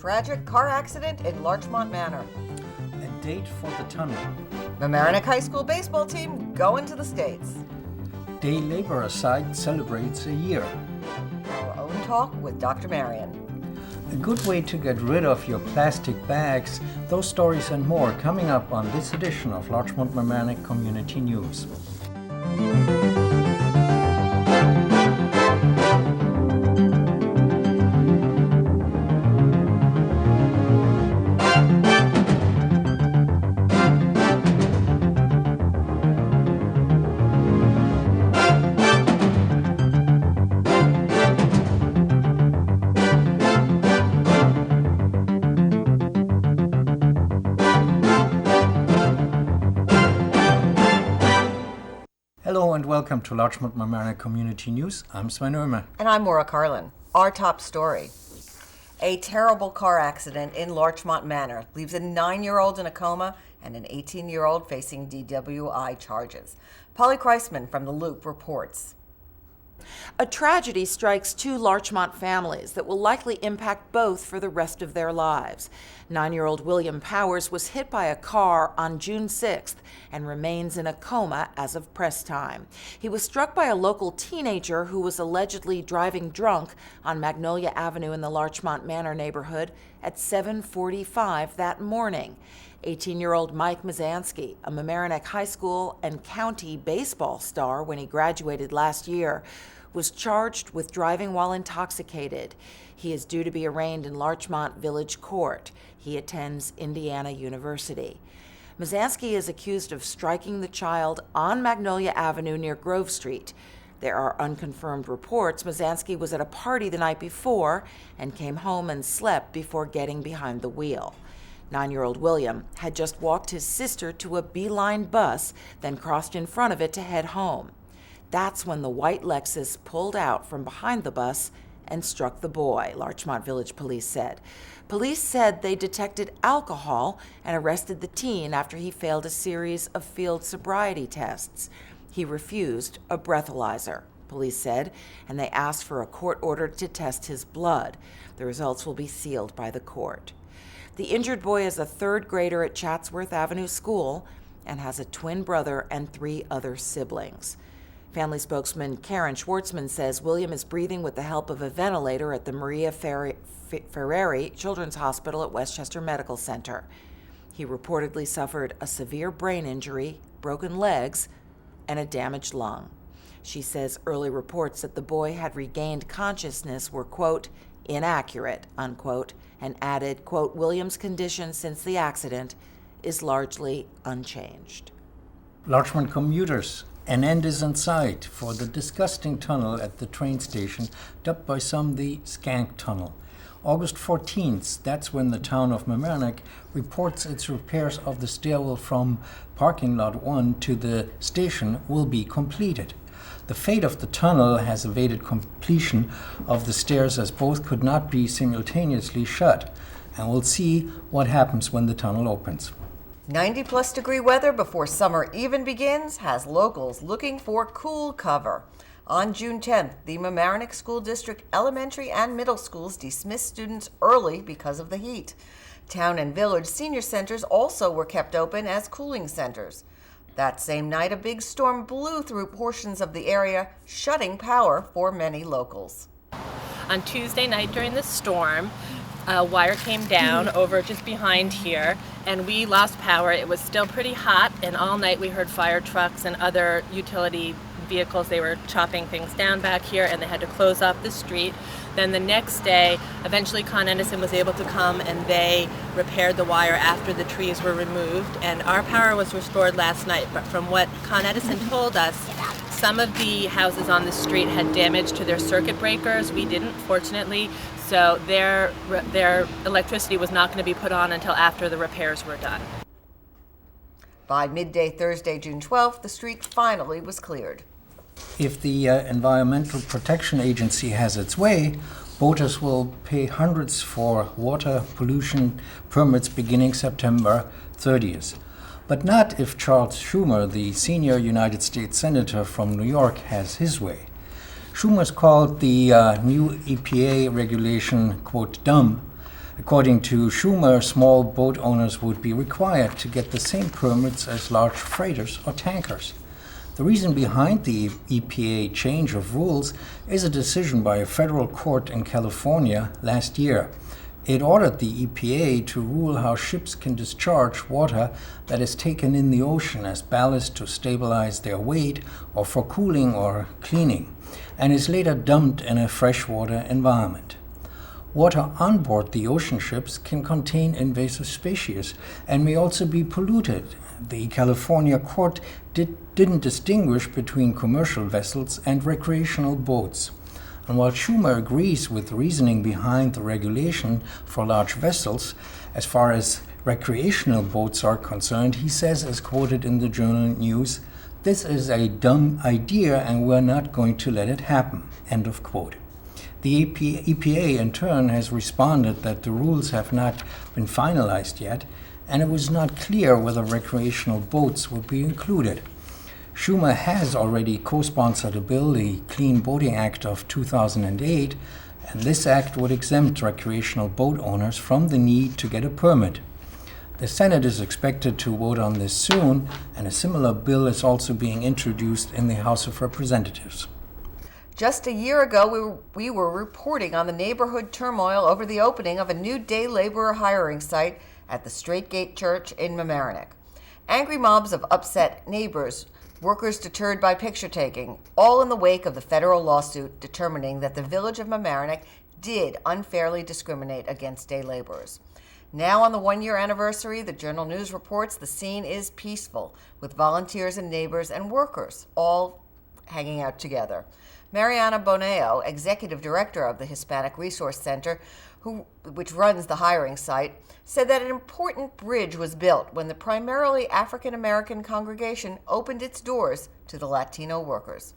Tragic car accident in Larchmont Manor. A date for the tunnel. Mamaroneck High School baseball team going to the States. Day Labour site celebrates a year. Our own talk with Dr. Marian. A good way to get rid of your plastic bags. Those stories and more coming up on this edition of Larchmont Mamaroneck Community News. Hello and welcome to Larchmont Mamaroneck Community News. I'm Sven Oehmer. And I'm Maura Carlin. Our top story. A terrible car accident in Larchmont Manor leaves a 9-year-old in a coma and an 18-year-old facing DWI charges. Polly Kreisman from The Loop reports. A tragedy strikes two Larchmont families that will likely impact both for the rest of their lives. 9-year-old William Powers was hit by a car on June 6th and remains in a coma as of press time. He was struck by a local teenager who was allegedly driving drunk on Magnolia Avenue in the Larchmont Manor neighborhood at 7:45 that morning. 18-year-old Mike Mizanski, a Mamaroneck High School and county baseball star when he graduated last year, was charged with driving while intoxicated. He is due to be arraigned in Larchmont Village Court. He attends Indiana University. Mizanski is accused of striking the child on Magnolia Avenue near Grove Street. There are unconfirmed reports Mizanski was at a party the night before and came home and slept before getting behind the wheel. 9-year-old William had just walked his sister to a Beeline bus, then crossed in front of it to head home. That's when the white Lexus pulled out from behind the bus and struck the boy, Larchmont Village Police said. Police said they detected alcohol and arrested the teen after he failed a series of field sobriety tests. He refused a breathalyzer, police said, and they asked for a court order to test his blood. The results will be sealed by the court. The injured boy is a third grader at Chatsworth Avenue School and has a twin brother and 3 other siblings. Family spokesman Karen Schwartzman says William is breathing with the help of a ventilator at the Maria Ferrari Children's Hospital at Westchester Medical Center. He reportedly suffered a severe brain injury, broken legs, and a damaged lung. She says early reports that the boy had regained consciousness were, quote, inaccurate, unquote, and added, quote, William's condition since the accident is largely unchanged. Larchmont commuters, an end is in sight for the disgusting tunnel at the train station, dubbed by some the Skank Tunnel. August 14th, that's when the town of Mamaroneck reports its repairs of the stairwell from parking lot 1 to the station will be completed. The fate of the tunnel has evaded completion of the stairs as both could not be simultaneously shut, and we'll see what happens when the tunnel opens. 90-plus degree weather before summer even begins has locals looking for cool cover. On June 10th, the Mamaroneck School District elementary and middle schools dismissed students early because of the heat. Town and village senior centers also were kept open as cooling centers. That same night, a big storm blew through portions of the area, shutting power for many locals. On Tuesday night during the storm, a wire came down over just behind here, and we lost power. It was still pretty hot, and all night we heard fire trucks and other utility vehicles. They were chopping things down back here, and they had to close off the street. Then the next day, eventually Con Edison was able to come, and they repaired the wire after the trees were removed, and our power was restored last night. But from what Con Edison told us, some of the houses on the street had damage to their circuit breakers. We didn't, fortunately, so their electricity was not going to be put on until after the repairs were done. By midday Thursday, June 12th, the street finally was cleared. If the Environmental Protection Agency has its way, voters will pay hundreds for water pollution permits beginning September 30th. But not if Charles Schumer, the senior United States Senator from New York, has his way. Schumer's called the new EPA regulation, quote, dumb, According to Schumer, small boat owners would be required to get the same permits as large freighters or tankers. The reason behind the EPA change of rules is a decision by a federal court in California last year. It ordered the EPA to rule how ships can discharge water that is taken in the ocean as ballast to stabilize their weight or for cooling or cleaning, and is later dumped in a freshwater environment. Water on board the ocean ships can contain invasive species and may also be polluted. The California court didn't distinguish between commercial vessels and recreational boats. And while Schumer agrees with the reasoning behind the regulation for large vessels, as far as recreational boats are concerned, he says, as quoted in the Journal News, "This is a dumb idea and we're not going to let it happen." End of quote. The EPA in turn has responded that the rules have not been finalized yet, and it was not clear whether recreational boats would be included. Schumer has already co-sponsored a bill, the Clean Boating Act of 2008, and this act would exempt recreational boat owners from the need to get a permit. The Senate is expected to vote on this soon, and a similar bill is also being introduced in the House of Representatives. Just a year ago, we were reporting on the neighborhood turmoil over the opening of a new day laborer hiring site at the Straight Gate Church in Mamaroneck. Angry mobs of upset neighbors, workers deterred by picture taking, all in the wake of the federal lawsuit determining that the village of Mamaroneck did unfairly discriminate against day laborers. Now on the one-year anniversary, the Journal News reports the scene is peaceful, with volunteers and neighbors and workers all hanging out together. Marian Boneo, executive director of the Hispanic Resource Center, which runs the hiring site, said that an important bridge was built when the primarily African-American congregation opened its doors to the Latino workers.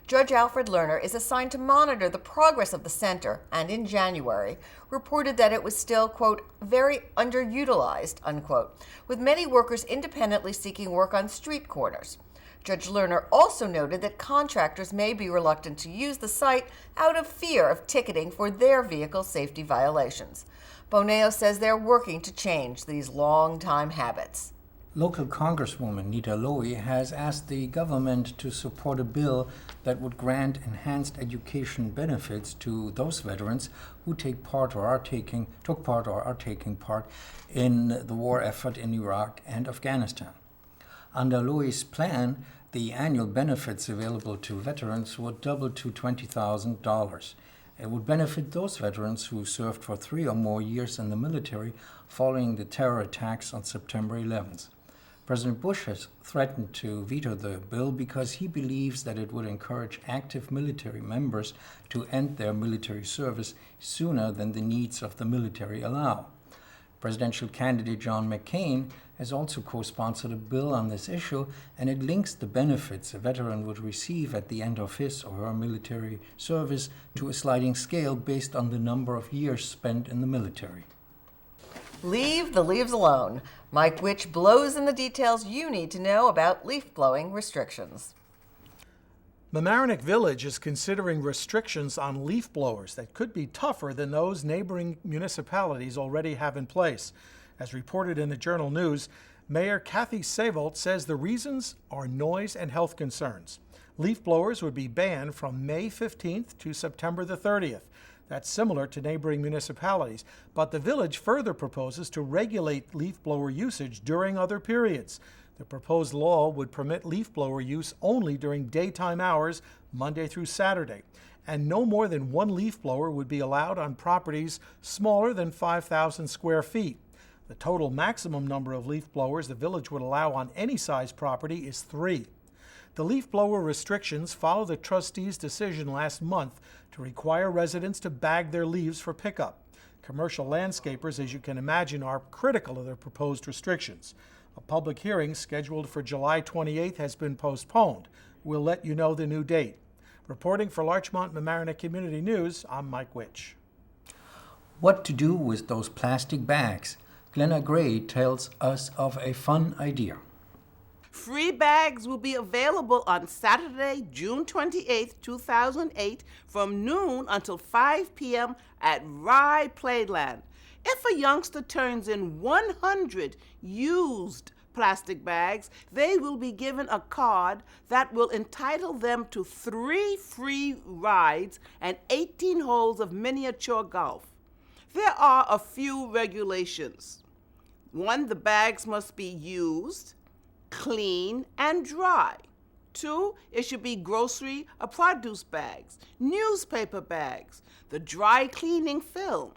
Judge Alfred Lerner is assigned to monitor the progress of the center and in January reported that it was still, quote, very underutilized, unquote, with many workers independently seeking work on street corners. Judge Lerner also noted that contractors may be reluctant to use the site out of fear of ticketing for their vehicle safety violations. Boneo says they're working to change these long-time habits. Local Congresswoman Nita Lowey has asked the government to support a bill that would grant enhanced education benefits to those veterans who took part or are taking part in the war effort in Iraq and Afghanistan. Under Lowey's plan, the annual benefits available to veterans would double to $20,000. It would benefit those veterans who served for 3 or more years in the military following the terror attacks on September 11th. President Bush has threatened to veto the bill because he believes that it would encourage active military members to end their military service sooner than the needs of the military allow. Presidential candidate John McCain has also co-sponsored a bill on this issue, and it links the benefits a veteran would receive at the end of his or her military service to a sliding scale based on the number of years spent in the military. Leave the leaves alone. Mike Witch blows in the details you need to know about leaf blowing restrictions. Mamaroneck Village is considering restrictions on leaf blowers that could be tougher than those neighboring municipalities already have in place. As reported in the Journal News, Mayor Kathy Savolt says the reasons are noise and health concerns. Leaf blowers would be banned from May 15th to September the 30th. That's similar to neighboring municipalities, but the village further proposes to regulate leaf blower usage during other periods. The proposed law would permit leaf blower use only during daytime hours, Monday through Saturday, and no more than 1 leaf blower would be allowed on properties smaller than 5,000 square feet. The total maximum number of leaf blowers the village would allow on any size property is 3. The leaf blower restrictions follow the trustees' decision last month to require residents to bag their leaves for pickup. Commercial landscapers, as you can imagine, are critical of the proposed restrictions. A public hearing scheduled for July 28th has been postponed. We'll let you know the new date. Reporting for Larchmont Mamaroneck Community News, I'm Mike Witch. What to do with those plastic bags? Glenna Gray tells us of a fun idea. Free bags will be available on Saturday, June 28, 2008, from noon until 5 p.m. at Rye Playland. If a youngster turns in 100 used plastic bags, they will be given a card that will entitle them to 3 free rides and 18 holes of miniature golf. There are a few regulations. 1, the bags must be used, clean, and dry. 2, it should be grocery or produce bags, newspaper bags, the dry cleaning film.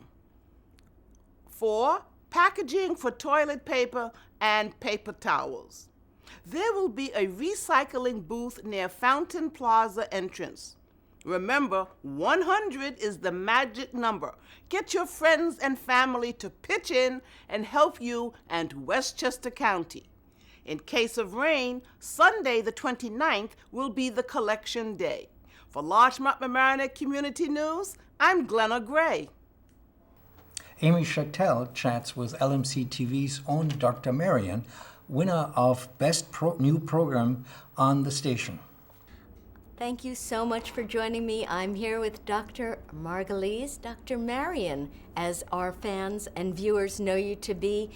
4, packaging for toilet paper and paper towels. There will be a recycling booth near Fountain Plaza entrance. Remember, 100 is the magic number. Get your friends and family to pitch in and help you and Westchester County. In case of rain, Sunday the 29th will be the collection day. For Larchmont Mamaroneck Community News, I'm Glenna Gray. Amy Schachtel chats with LMC-TV's own Dr. Marian, winner of Best New Program on the station. Thank you so much for joining me. I'm here with Dr. Margulies, Dr. Marian, as our fans and viewers know you to be.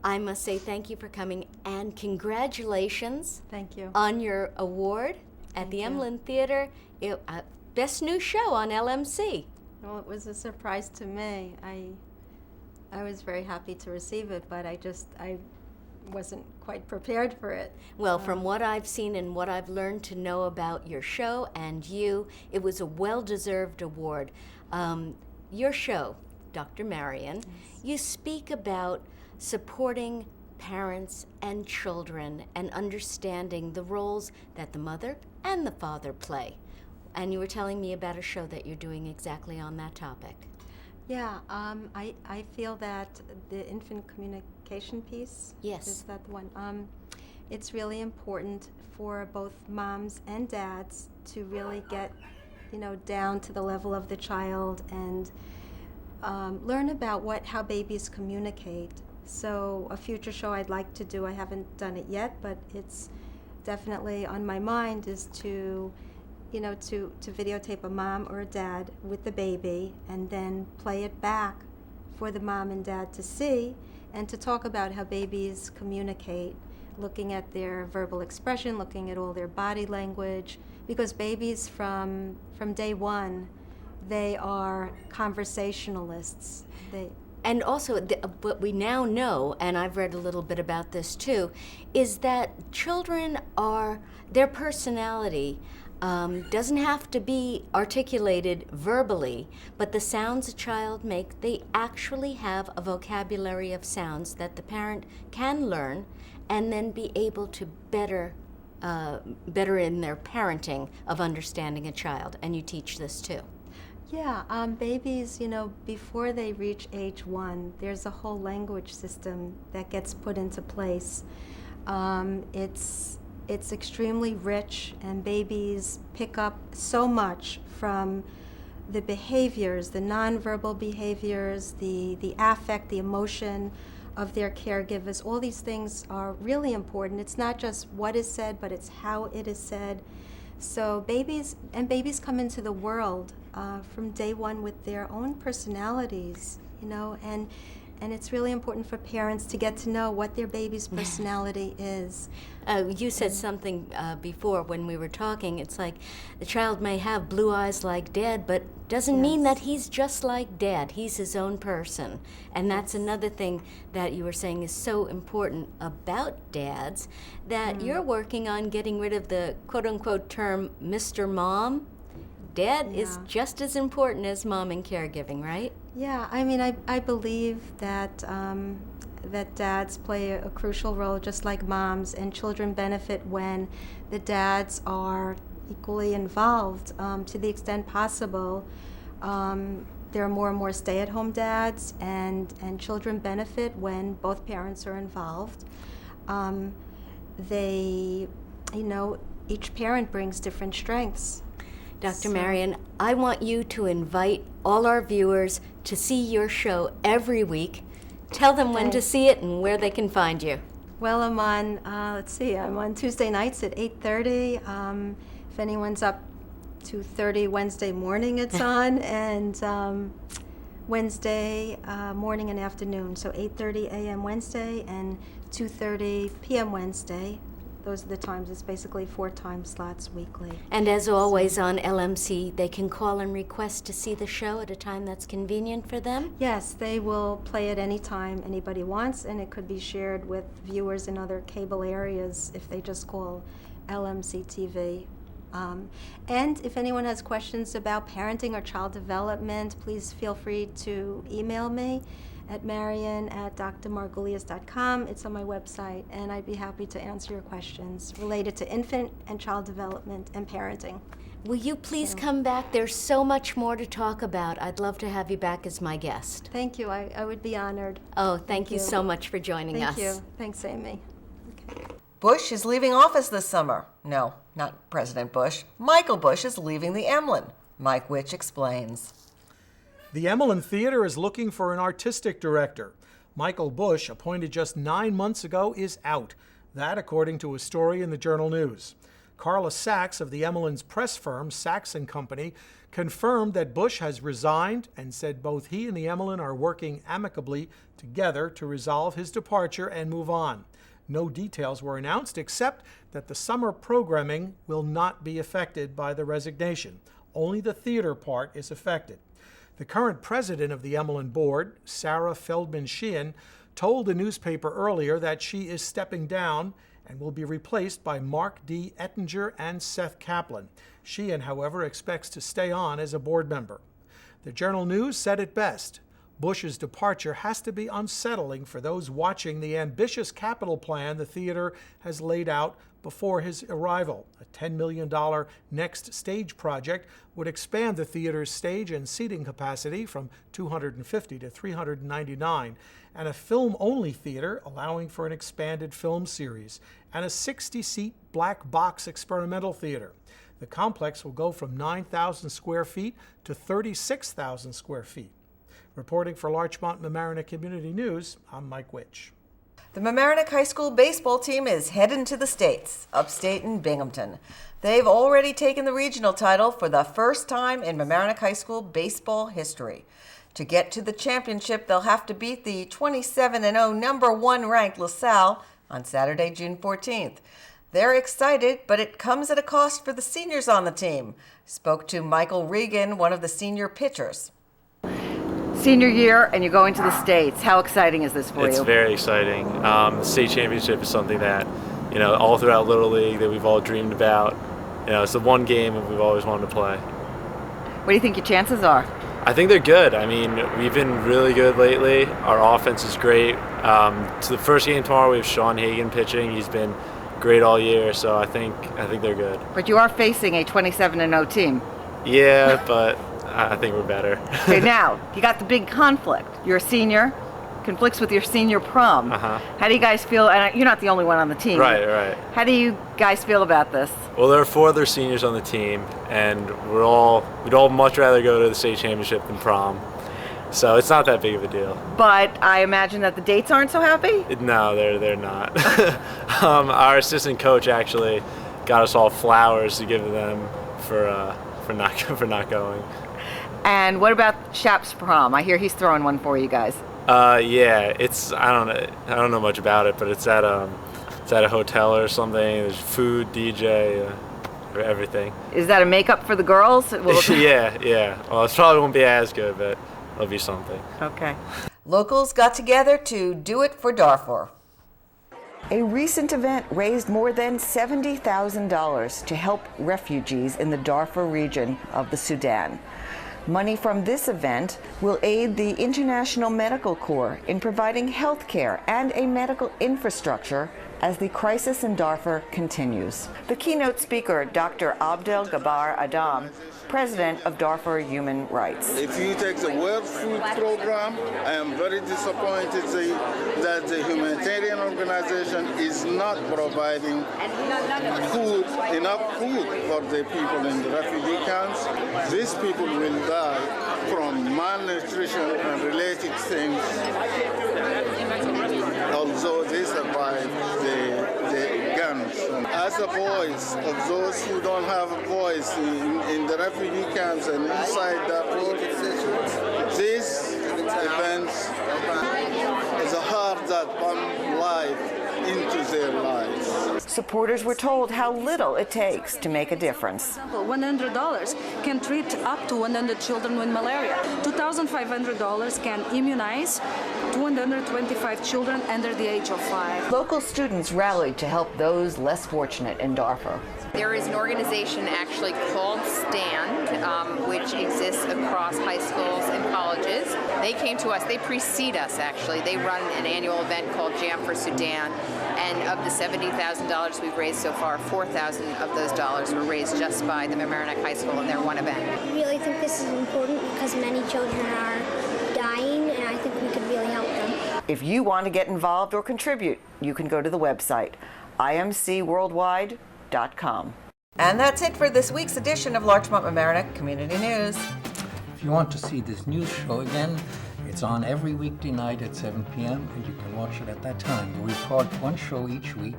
I must say thank you for coming and congratulations. Thank you. On your award at the Emlyn Theater. Best new show on LMC. Well, it was a surprise to me. I was very happy to receive it, but I wasn't quite prepared for it. Well, from what I've seen and what I've learned to know about your show and you, it was a well-deserved award. Your show, Dr. Marian, yes. You speak about supporting parents and children and understanding the roles that the mother and the father play. And you were telling me about a show that you're doing exactly on that topic. Yeah, I feel that the infant communication piece, yes, is that the one? It's really important for both moms and dads to really get, down to the level of the child and learn about how babies communicate. So a future show I'd like to do, I haven't done it yet, but it's definitely on my mind, is to videotape a mom or a dad with the baby and then play it back for the mom and dad to see and to talk about how babies communicate, looking at their verbal expression, looking at all their body language, because babies from day one, they are conversationalists. And also, what we now know, and I've read a little bit about this too, is that children their personality doesn't have to be articulated verbally, but the sounds a child makes, they actually have a vocabulary of sounds that the parent can learn and then be able to better in their parenting of understanding a child. And you teach this too. Yeah, babies, before they reach age 1, there's a whole language system that gets put into place. It's extremely rich, and babies pick up so much from the behaviors, the nonverbal behaviors, the affect, the emotion of their caregivers. All these things are really important. It's not just what is said, but it's how it is said. So babies come into the world from day one with their own personalities, and it's really important for parents to get to know what their baby's personality is. You said something before when we were talking. It's like the child may have blue eyes like Dad, but doesn't mean that he's just like Dad. He's his own person. And that's another thing that you were saying is so important about dads, that you're working on getting rid of the quote-unquote term Mr. Mom. Dad is just as important as mom in caregiving, right? Yeah, I mean, I believe that that dads play a crucial role just like moms, and children benefit when the dads are equally involved to the extent possible. There are more and more stay-at-home dads, and children benefit when both parents are involved. Each parent brings different strengths. Dr. Marian, I want you to invite all our viewers to see your show every week. Tell them when to see it and where they can find you. Well, I'm on, I'm on Tuesday nights at 8:30. If anyone's up to 2:30 Wednesday morning, it's on. And Wednesday morning and afternoon, so 8:30 a.m. Wednesday and 2:30 p.m. Wednesday. Those are the times. It's basically 4 time slots weekly. And as always on LMC, they can call and request to see the show at a time that's convenient for them? Yes, they will play it any time anybody wants, and it could be shared with viewers in other cable areas if they just call LMC-TV. And if anyone has questions about parenting or child development, please feel free to email me at Marian at drmargulies.com. It's on my website, and I'd be happy to answer your questions related to infant and child development and parenting. Will you please come back? There's so much more to talk about. I'd love to have you back as my guest. Thank you. I would be honored. Oh, thank you so much for joining us. Thank you. Thanks, Amy. Okay. Bush is leaving office this summer. No, not President Bush. Michael Bush is leaving the Emlyn. Mike Witch explains. The Emlyn Theater is looking for an artistic director. Michael Bush, appointed just 9 months ago, is out. That according to a story in the Journal News. Carla Sachs of the Emlyn's press firm, Sachs & Company, confirmed that Bush has resigned and said both he and the Emlyn are working amicably together to resolve his departure and move on. No details were announced except that the summer programming will not be affected by the resignation. Only the theater part is affected. The current president of the Emlyn board, Sarah Feldman Sheehan, told the newspaper earlier that she is stepping down and will be replaced by Mark D. Ettinger and Seth Kaplan. Sheehan, however, expects to stay on as a board member. The Journal News said it best. Bush's departure has to be unsettling for those watching the ambitious capital plan the theater has laid out before his arrival. A $10 million next stage project would expand the theater's stage and seating capacity from 250 to 399, and a film-only theater allowing for an expanded film series, and a 60-seat black box experimental theater. The complex will go from 9,000 square feet to 36,000 square feet. Reporting for Larchmont Mamaroneck Community News, I'm Mike Witch. The Mamaroneck High School baseball team is heading to the States, upstate in Binghamton. They've already taken the regional title for the first time in Mamaroneck High School baseball history. To get to the championship, they'll have to beat the 27-0 number 1 ranked LaSalle on Saturday, June 14th. They're excited, but it comes at a cost for the seniors on the team. Spoke to Michael Regan, one of the senior pitchers. Senior year, and you're going to the States. How exciting is this for you? It's very exciting. The state championship is something that, all throughout Little League that we've all dreamed about. It's the one game that we've always wanted to play. What do you think your chances are? I think they're good. We've been really good lately. Our offense is great. To the first game tomorrow, we have Sean Hagan pitching. He's been great all year, so I think they're good. But you are facing a 27-0 team. Yeah, but I think we're better. Okay, now, you got the big conflict. You're a senior, conflicts with your senior prom. Uh-huh. How do you guys feel? And you're not the only one on the team. Right. How do you guys feel about this? Well, there are 4 other seniors on the team, and we'd all much rather go to the state championship than prom. So it's not that big of a deal. But I imagine that the dates aren't so happy? No, they're not. Our assistant coach actually got us all flowers to give to them for not going. And what about Shap's prom? I hear he's throwing one for you guys. Yeah, it's I don't know much about it, but it's at a hotel or something. There's food, DJ, everything. Is that a makeup for the girls? Yeah. Well, it probably won't be as good, but it'll be something. Okay. Locals got together to do it for Darfur. A recent event raised more than $70,000 to help refugees in the Darfur region of the Sudan. Money from this event will aid the International Medical Corps in providing health care and a medical infrastructure as the crisis in Darfur continues. The keynote speaker, Dr. Abdel Gabar Adam, president of Darfur Human Rights. If you take the World Food Program, I am very disappointed that the humanitarian organization is not providing enough food for the people in the refugee camps. These people will die from malnutrition and related things, although they survive the guns. As a voice of those who don't have a voice in the refugee camps and inside Darfur, this events is a heart that pumps life into their lives. Supporters were told how little it takes to make a difference. $100 can treat up to 100 children with malaria. $2,500 can immunize 225 children under the age of 5. Local students rallied to help those less fortunate in Darfur. There is an organization actually called STAND, which exists across high schools and colleges. They came to us, they precede us actually. They run an annual event called Jam for Sudan, and of the $70,000 we've raised so far, $4,000 of those dollars were raised just by the Mamaroneck High School in their one event. I really think this is important because many children are dying, and I think we could really help them. If you want to get involved or contribute, you can go to the website, imcworldwide.com. And that's it for this week's edition of Larchmont Mamaroneck Community News. If you want to see this news show again, it's on every weekday night at 7 p.m. and you can watch it at that time. We record one show each week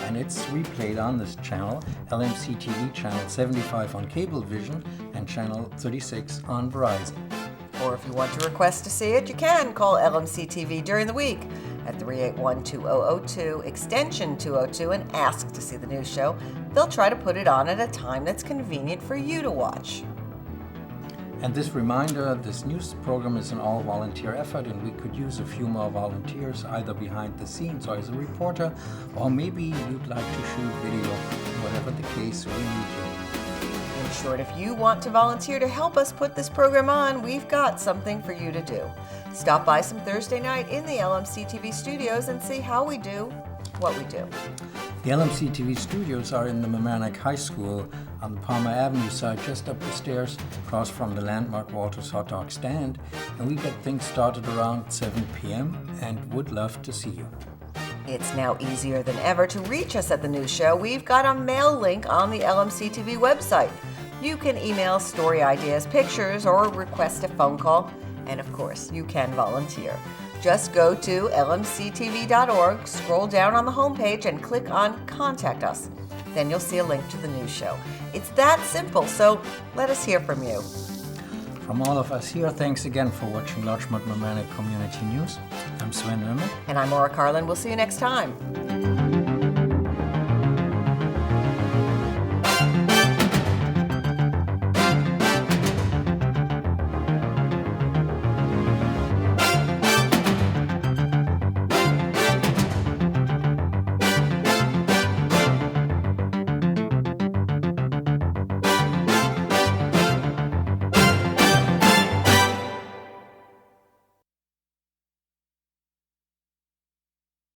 and it's replayed on this channel, LMC-TV channel 75 on Cablevision and channel 36 on Verizon. Or if you want to request to see it, you can call LMC-TV during the week at 381-2002, extension 202, and ask to see the news show. They'll try to put it on at a time that's convenient for you to watch. And this reminder, this news program is an all-volunteer effort and we could use a few more volunteers either behind the scenes or as a reporter, or maybe you'd like to shoot video. Whatever the case, we need you. In short, if you want to volunteer to help us put this program on, we've got something for you to do. Stop by some Thursday night in the LMC-TV studios and see how we do what we do. The LMC-TV studios are in the Mamaroneck High School on the Palmer Avenue side, just up the stairs, across from the landmark Walter's Hot Dog stand. And we get things started around 7 p.m. and would love to see you. It's now easier than ever to reach us at the news show. We've got a mail link on the LMC-TV website. You can email story ideas, pictures, or request a phone call. And of course, you can volunteer. Just go to lmctv.org, scroll down on the homepage, and click on Contact Us. Then you'll see a link to the news show. It's that simple, so let us hear from you. From all of us here, thanks again for watching Larchmont Mamaroneck Community News. I'm Sven Römer. And I'm Maura Carlin. We'll see you next time.